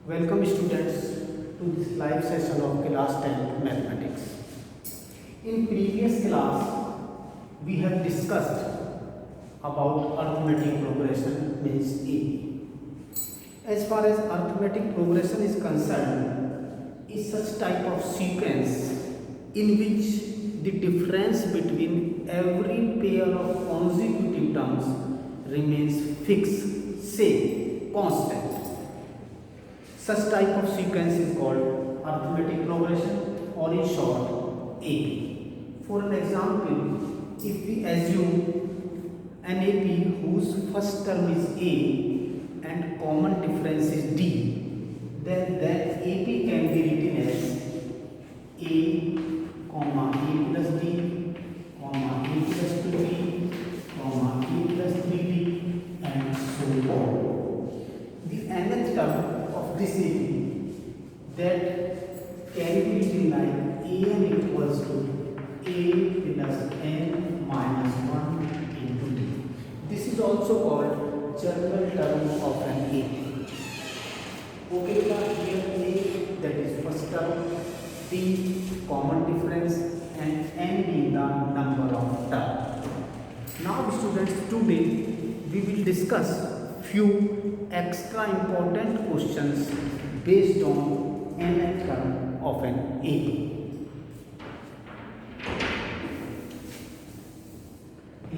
Welcome students to this live session of class 10 mathematics. In previous class we have discussed about arithmetic progression means AP. As far as arithmetic progression is concerned, is such type of sequence in which the difference between every pair of consecutive terms remains fixed, same, constant. Such type of sequence is called arithmetic progression, or in short AP. For an example, if we assume an AP whose first term is A and common difference is D, then that AP can be written as A, comma A plus D, comma A plus 2B, comma A plus 3B, and so on. The nth term of this AP that can be written like An equals to A plus n minus 1 into D. This is also called general term of an AP. Okay, here A, that is first term, D common difference, and n being the number of terms. Now students, today we will discuss few extra important questions based on nth term of an AP.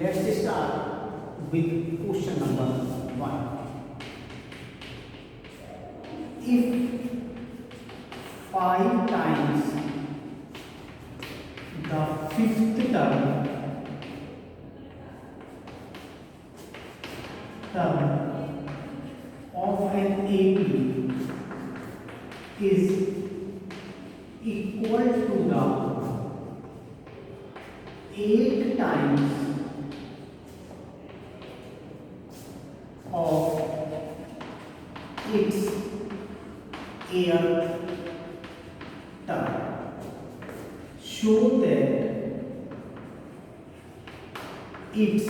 Let's start with question number 1. If 5 times the fifth term of an AP is equal to the 8 times of its air term, show that its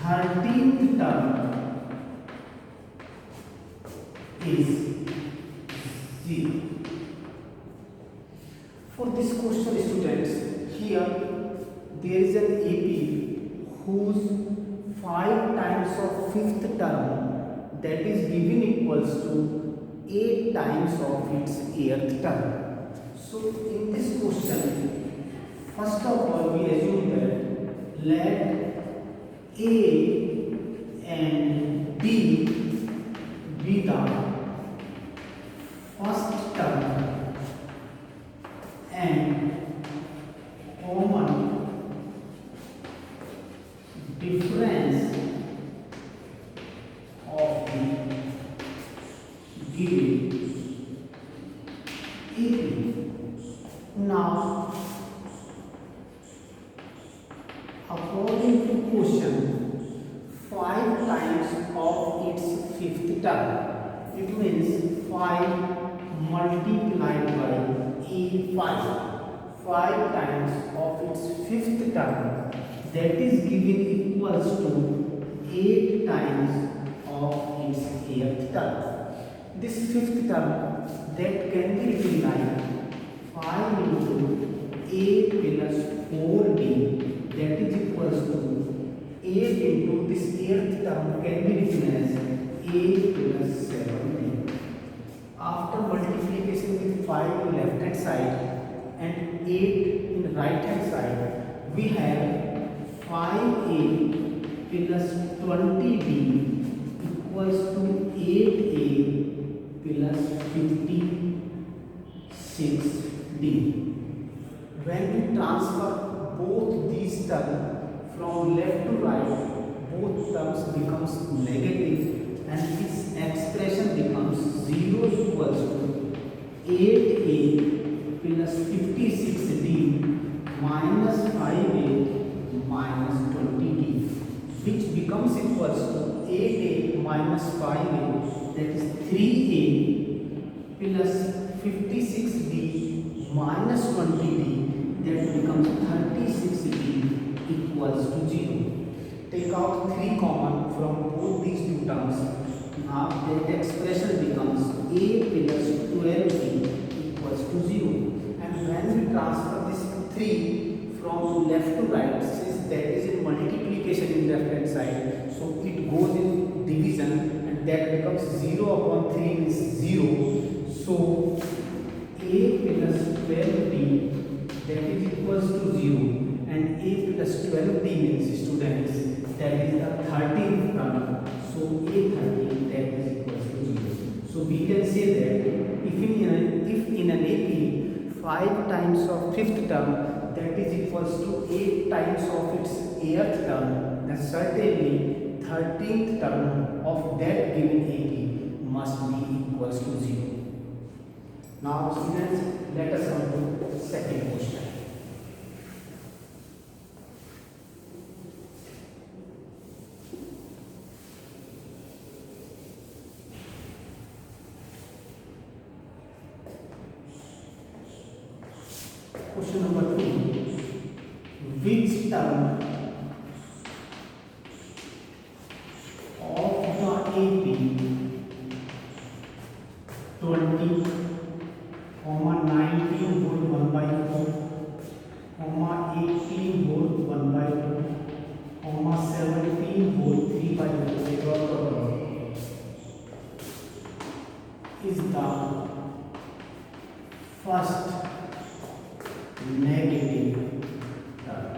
13th term is 0. For this question, students, here there is an AP whose 5 times of fifth term, that is given equals to 8 times of its 8th term. So in this question, first of all we assume that let A and B be the first term and common difference of the given AP. Now, according to question, 5 times of its fifth term, it means 5 multiplied by A5. 5 times of its fifth term, that is given equals to 8 times of its 8th term. This fifth term, that can be written like 5 into A plus 4D, that is equals to 8 into this 8th term can be written as A plus 7D. After multiplication with 5 in left hand side and 8 in right hand side, we have 5A plus 20D equals to 8A plus 56D. When we transfer both these terms from left to right, both terms becomes negative and this expression becomes 0 equals to 8A plus 56D minus 5A minus 20D, which becomes equals to 8A minus 5A, that is 3A plus 56D minus 20D, that becomes 36D equals to 0. Take out 3 common from both these two terms. Now that expression becomes a plus 12b equals to 0. And when we transfer this 3 from left to right, since that is in multiplication in left hand side, so it goes in division and that becomes 0 upon 3 means 0. So a plus 12b that is equals to 0 and a plus 12b means students that is the 13th term. So a13 that is equals to 0. So we can say that if in an AP 5 times of 5th term that is equals to 8 times of its 8th term, then certainly 13th term of that given AP must be equals to 0. Now students, let us come to second question. Question number 2. Which term of the AP 20, 19 whole 1 by 4, 18 whole 1 by 2, 17 whole 3 by 4 is the first negative term?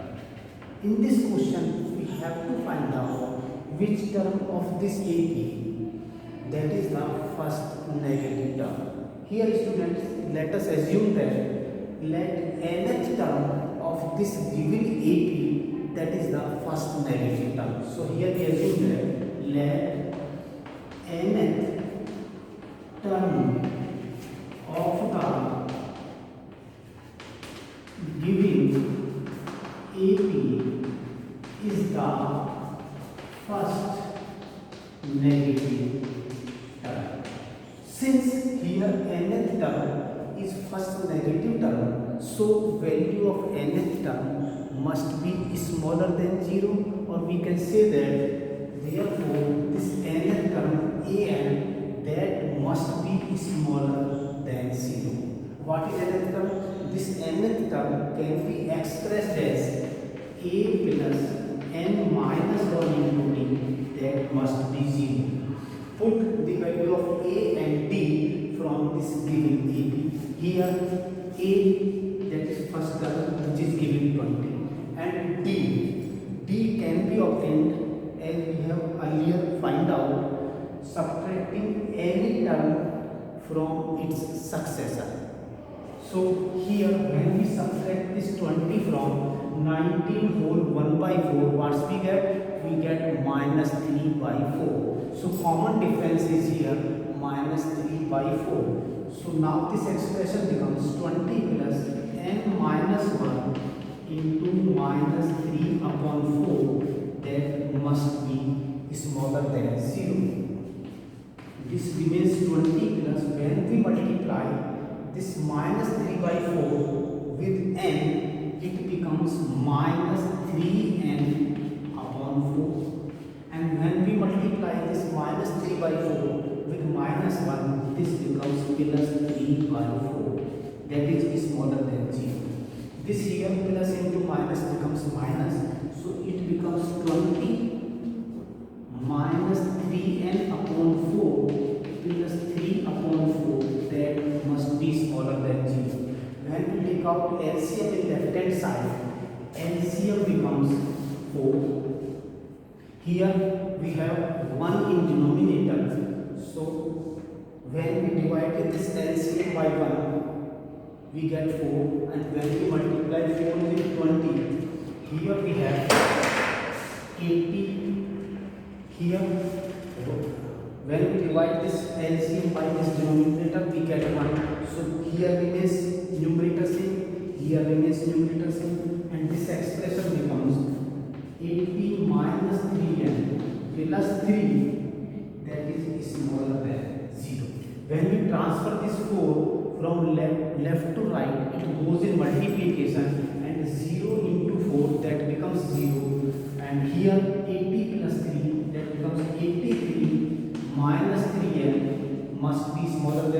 In this question, we have to find out which term of this AP that is the first negative term. Here students, let us assume that let nth term of this given AP that is the first negative term. So here we assume that let nth term of the given AP is the first negative term. Since here nth term is first negative term, so value of nth term must be smaller than 0, or we can say that therefore this nth term an that must be smaller than 0. What is nth term? This nth term can be expressed as a plus n minus 1 into d, that must be 0. Put the value of a and d from this given AP. Here a that is first term which is given 20 and d can be obtained as we have earlier find out subtracting any term from its successor. So here when we subtract this 20 from 19 whole 1 by 4, what we get? We get minus 3 by 4. So common difference is here minus 3 by 4. So now this expression becomes 20 plus n minus 1 into minus 3 upon 4, that must be smaller than 0. This remains 20 plus when we multiply this minus 3 by 4 with n, it becomes minus 3n upon 4. And when we multiply this minus 3 by 4 with minus 1, this becomes plus 3 by 4. That is smaller than 0. This here plus into minus becomes minus. So it becomes 20 minus 3n upon 4 plus 3 upon 4. That must be smaller than 0. When we take out LCM in left hand side, LCM becomes 4. Here we have 1 in denominator. So when we divide this LCM by 1, we get 4. And when we multiply 4 with 20, here we have 80. Here when we divide this LCM by this denominator, we get 1. So here remains numerator same, here remains numerator same, and this expression becomes 80 minus 3n plus 3, that is smaller than 0. When we transfer this 4 from left to right, it goes in multiplication, and 0 into 4, that becomes 0. And here 80 plus 3, that becomes 83 minus 3n must be smaller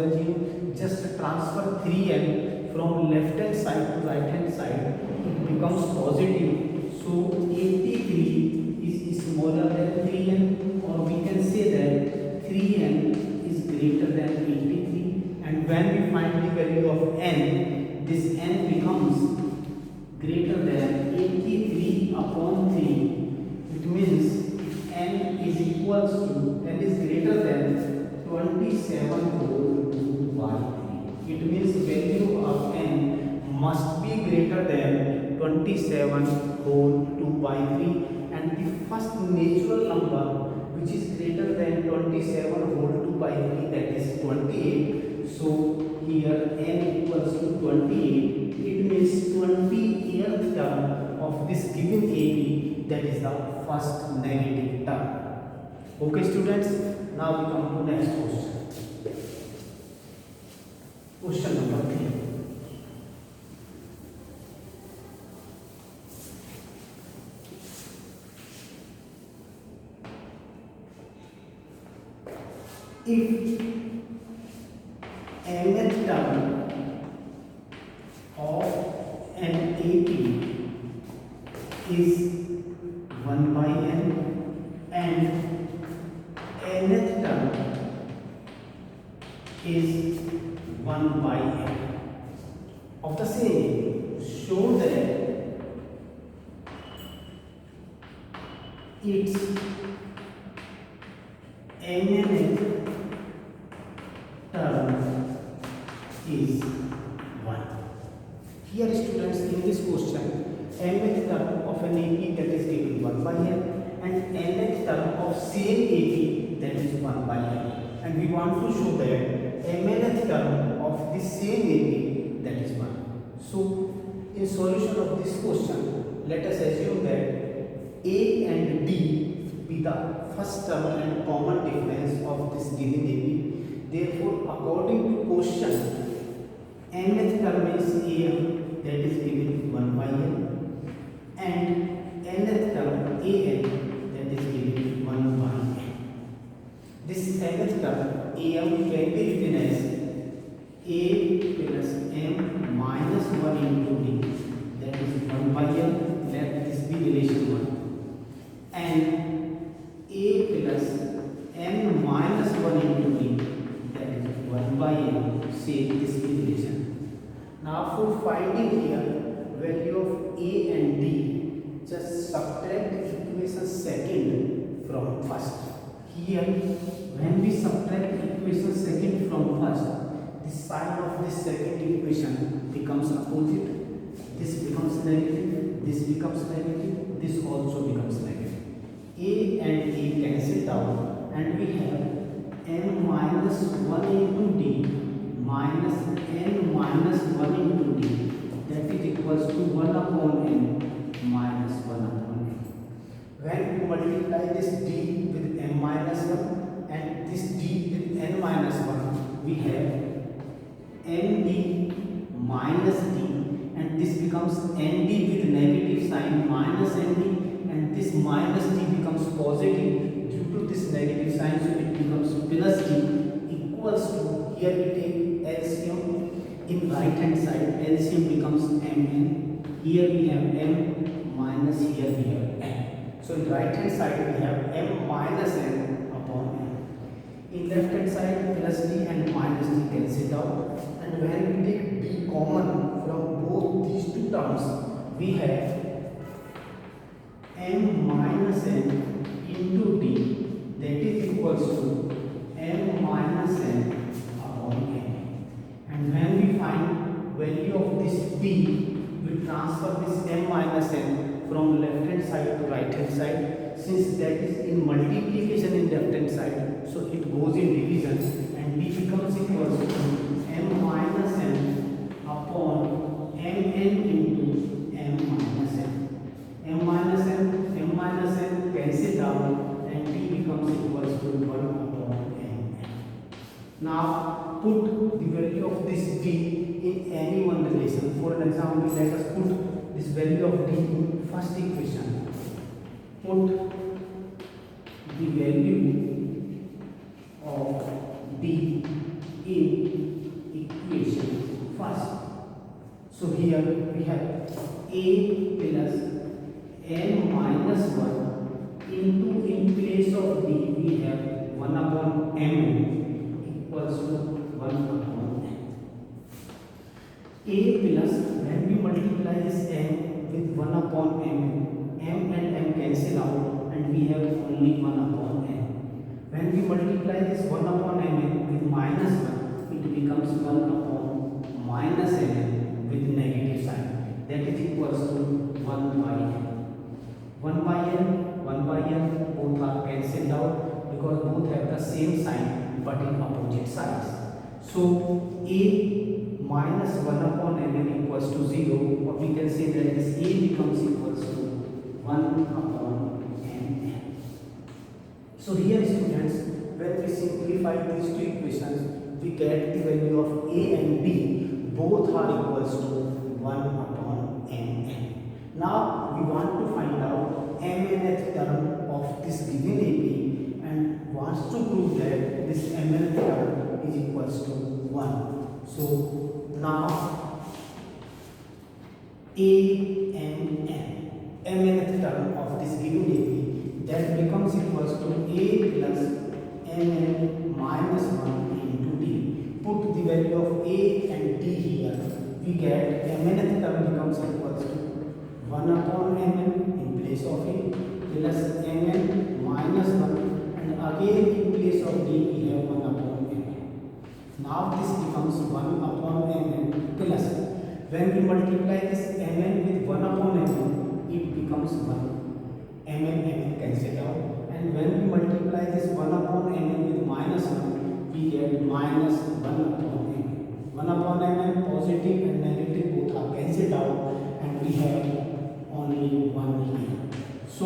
transfer 3n from left hand side to right hand side, it becomes positive. So 83 is smaller than 3n, or we can say that 3n is greater than 83. And when we find the value of n, this n becomes greater than 83 upon 3. It means n is equals to, n is greater than 27 whole 2 by 3. It means value of n must be greater than 27 whole 2 by 3, and the first natural number which is greater than 27 whole 2 by 3, that is 28. So here n equals to 28. It means 28th term of this given AB, that is the first negative term. Okay students, now we come to next question. Question number 3. If mth term of an AP is 1 by n and nth term is 1 by n of the same, show that its mnth term is 1. Here students, in this question, mth term of an AP that is given 1 by n and nth term of same AP that is 1 by n, and we want to show that mnth term of the same AP that is 1. So in solution of this question, let us assume that A and D be the first term and common difference of this given AP. Therefore, according to question, nth term is AM, that is given 1 by n, and nth term AN, that is given 1 by n. This nth term AM can be written as A plus m minus 1 into D, that is 1 by n. Let this be relation 1. And A plus m minus 1 into D, 1 by n, say this relation. Now for finding here value of A and D, just subtract equation second from first. Here when we subtract equation second from first, the sign of this second equation becomes opposite. This becomes negative, this becomes negative, this also becomes negative. A and A cancel out, and we have n minus 1 into D minus n minus 1 into D, that is equals to 1 upon n minus 1 upon n. When we multiply this D with m minus 1 and this D with n minus 1, we have nd minus D, and this becomes nd with negative sign minus nd, and this minus D becomes positive due to this negative sign, so it becomes plus D equals to, here we take LCM in right hand side, LCM becomes mn, here we have m minus, here we have n. So in right hand side we have m minus n upon n. In left hand side, plus D and minus D cancel out, and when we take D common from both these two terms, we have m minus n into D, that is equals to m minus n upon n. And when we find value of this D, we transfer this m minus n from left hand side to right hand side. Since that is in multiplication in left hand side, so it goes in division, and D becomes equals to m minus n upon mn into m minus n. M minus n cancel down, and D becomes equals to 1 upon mn. Now put the value of this D in any one relation. For example, let us put this value of D in first equation. Put the value of D in equation here we have a plus n minus 1 into, in place of b we have 1 upon m equals to 1 upon n. A plus, when we multiply this m with 1 upon m and m cancel out and we have only 1 upon n. When we multiply this 1 upon m with minus 1, it becomes 1 upon minus n with negative sign. That is equals to 1 by n. 1 by n, both are cancelled out because both have the same sign but in opposite sides. So a minus 1 upon n equals to 0, or we can say that this a becomes equals to 1 upon n. So here students, when we simplify these two equations, we get the value of a and b, both are equals to 1 upon n. Now we want to find out mnth term of this given AP and wants to prove that this mnth term is equals to 1. So now mnth term of this given AP, that becomes equals to a plus mn minus 1 into d. Put the value of a and d here, we get mnth term becomes equals to 1 upon mn in place of a plus mn minus 1, and again in place of d we have 1 upon mn. Now this becomes 1 upon mn plus, when we multiply this mn with 1 upon mn, it becomes 1. mn cancel out, and when we multiply this 1 upon mn with minus 1, we get minus 1 upon mn. 1 upon mn, positive and negative both are cancelled out, and we have only 1 here. So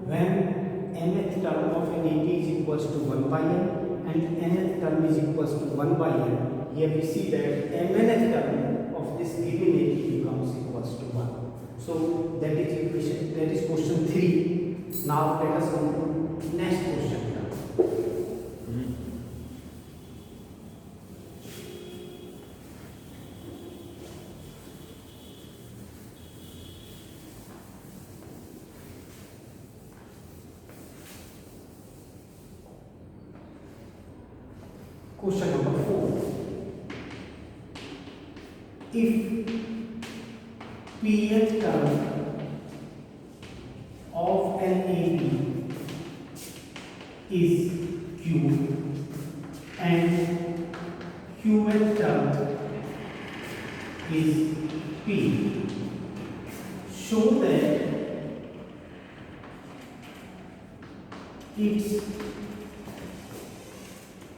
when nth term of an AP is equals to 1 by n and nth term is equals to 1 by n, here we see that mnth term of this given AP becomes equals to 1. So that is equation, that is question 3. Now let us come to next question. Question number 4. If pth term of an AP is q and qth term is p, show that its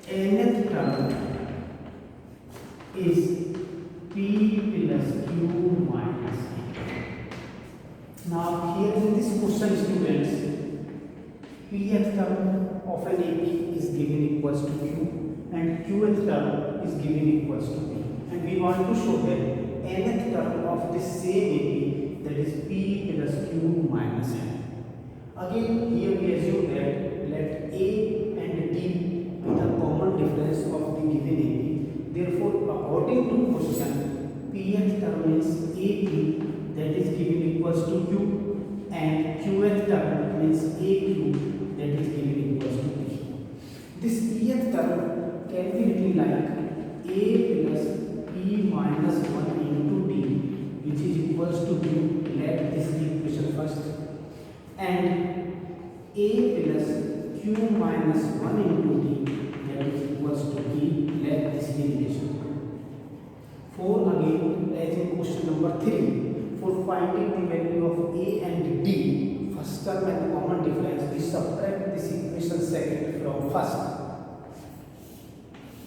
nth term is p plus q minus p. Now here in this question students, pth term of an AP is given equals to q and qth term is given equals to p, and we want to show that nth term of this same AP, that is p plus q minus n. Again here we assume that let a and d be the common difference of the given AP. Therefore according to question, pth term is AP, that is given equals to q, and qth term means aq, that is given equals to p. This pth term can be written like a plus p minus 1 into d, which is equals to q. Let this be equation first, and a plus q minus 1 into d, that is equals to p. Let this be relation. For again, as in question number 3, for finding the value of a and d, first term and common difference, we subtract this equation second from first.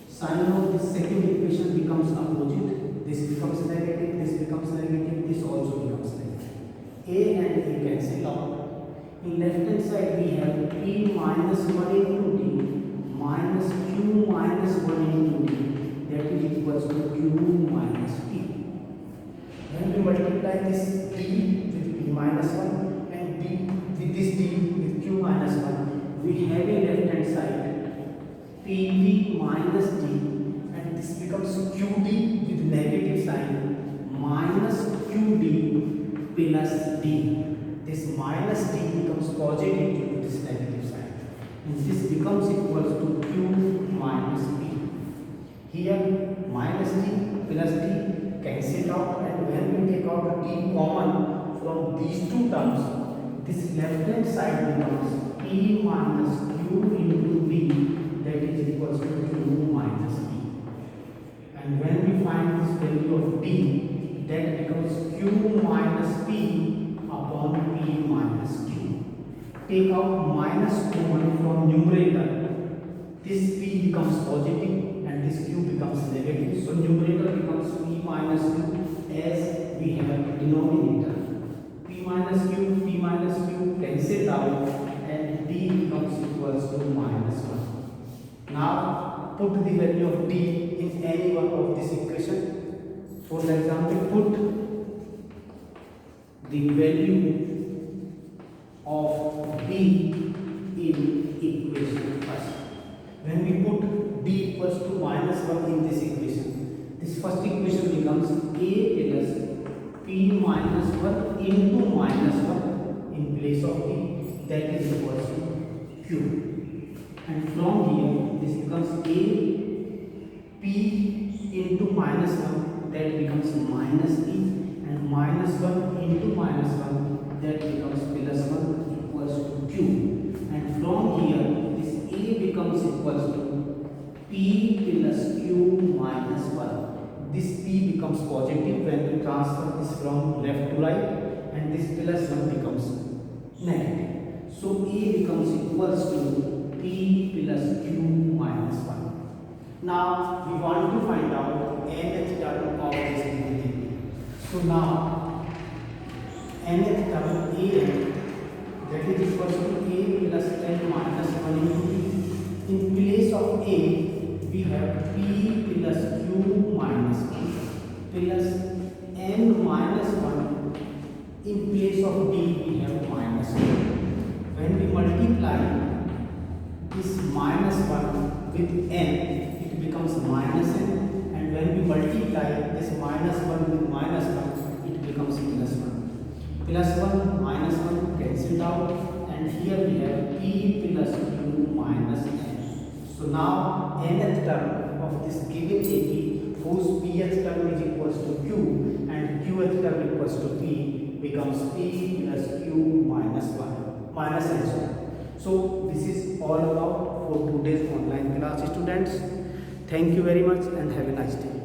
Sign of this second equation becomes opposite. This becomes negative, this becomes negative, this also becomes negative. A and a cancel out. In left hand side we have p minus 1 into d minus q minus 1 into d, that is equals to q minus p. When we multiply this d with p minus 1 and d with this d with q minus 1, we have in left hand side pv minus d, and this becomes qd with negative sign minus plus d. This minus d becomes positive due to this negative sign, and this becomes equals to q minus p. Here minus d plus d cancel out, and when we take out d common from these two terms, this left hand side becomes p minus q into b, that is equals to q minus p. And when we find this value of d, that becomes q minus p upon p minus q. Take out minus common from numerator, this p becomes positive and this q becomes negative, so numerator becomes p minus q as we have denominator. P minus q cancel out, and d becomes equals to minus 1. Now put the value of d in any one of this equation. For example, put the value of d in equation first. When we put d equals to minus 1 in this equation, this first equation becomes a plus p minus 1 into minus 1 in place of d, that is equals to q. And from here this becomes a p into minus 1, that becomes minus e, and minus 1 into minus 1, that becomes plus 1 equals to q. And from here this a becomes equals to p plus q minus 1. This p becomes positive when we transfer this from left to right, and this plus 1 becomes negative. So a becomes equals to p plus q minus 1. Now we want to find out nth term of this equation. So now nth term a, that is equals to a plus n minus 1 into p. In place of a we have p plus q minus 1 plus n minus 1. In place of d we have minus 1. When we multiply this minus 1 with n, it becomes minus n, and when we multiply this minus 1 with minus 1, it becomes plus 1. Plus 1 minus 1 cancelled out, and here we have p plus q minus n. So now nth term of this given AP, whose pth term is equals to q and qth term equals to p, becomes p plus q minus 1 minus n. So this is all about for today's online class, students. Thank you very much and have a nice day.